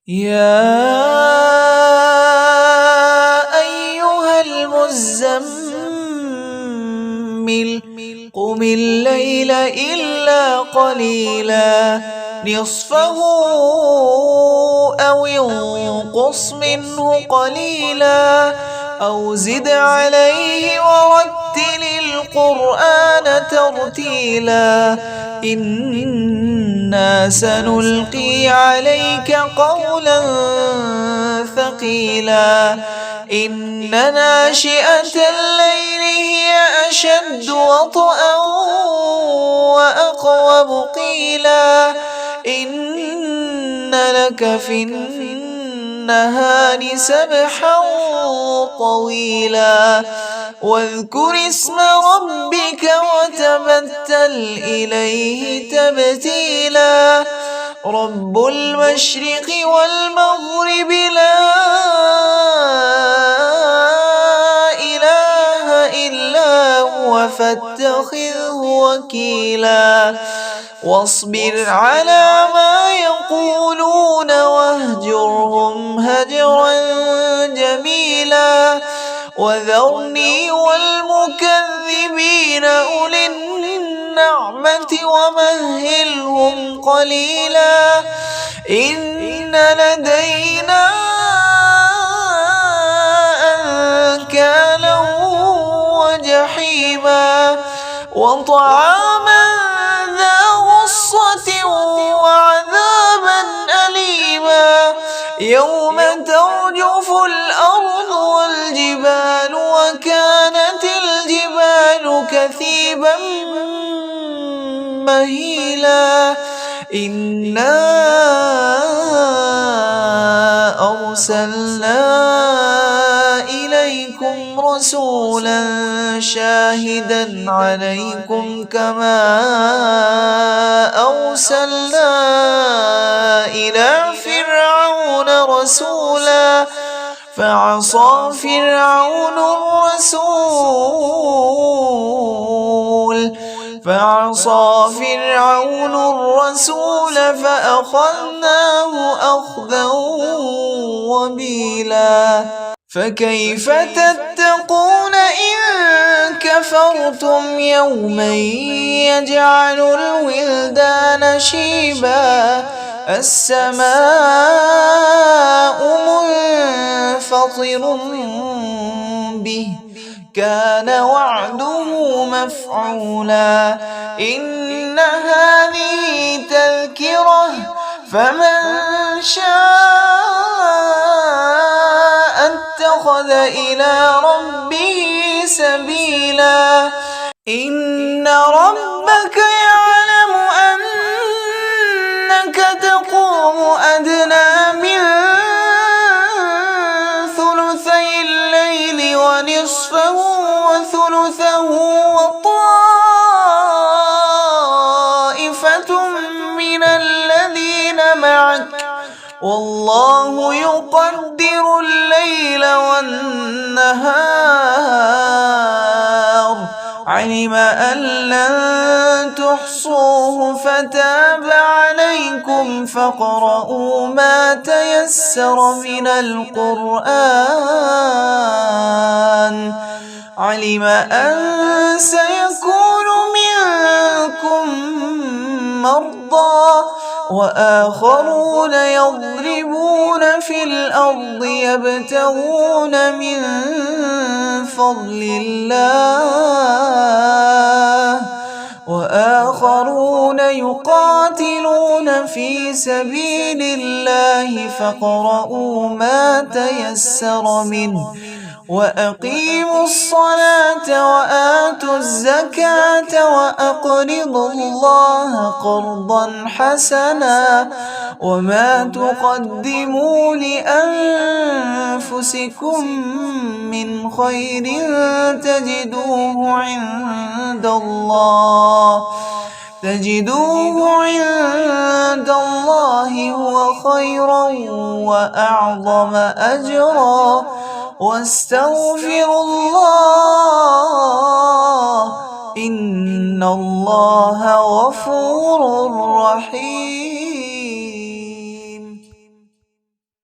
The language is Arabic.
يا أيها المزمل قم الليل إلا قليلا نصفه أو انقص منه قليلا أو زد عليه ورتل القرآن ترتيلا إنا سنلقي عليك قولا ثقيلا إن ناشئة الليل هي أشد وطئا وأقوم قيلا إن لك في النهار سبحا طويلا واذكر اسم ربك وتبتل إليه تبتيلا رب المشرق والمغرب لا إله إلا هو فاتخذه وكيلا واصبر على ما يقولون واهجرهم هجرا جميلا وذرني والمكذبين أولي النعمة ومهلهم قليلا إن لدينا أنكالا وجحيما وطعاما ذا غصة وعذابا أليما يوم ترجف الأرض والجبال وكانت الجبال كثيبا مهيلا إنا أرسلنا إليكم رسولا شاهدا عليكم كما أرسلنا إلى فرعون رسولا فعصى فرعون الرسول فأخذناه أخذا وبيلا فكيف تتقون إن كفرتم يوما يجعل الولدان شيبا السماء منفطر به كان وعده مفعولا إن هذه تذكرة فمن شاء اتخذ إلى ربه سبيلا إن ربك يعلم أنك تقوم أدنى من ثلثي الليل ونصفه وثلثه وطائفة من الذين معك والله يقدر الليل والنهار علم أن لن تحصوه فتاب عليكم فاقرؤوا ما تيسر من القرآن علم أن سيكون منكم مرضى وآخرون يضربون في الأرض يبتغون من فضل الله وآخرون يقاتلون في سبيل الله فاقرؤوا ما تيسر منه وأقيموا الصلاة وآتوا الزكاة وأقرضوا الله قرضا حسنا وما تقدموا لأنفسكم من خير تجدوه عند الله هو خيرا وأعظم أجرا واستغفروا الله إن الله غفور رحيم.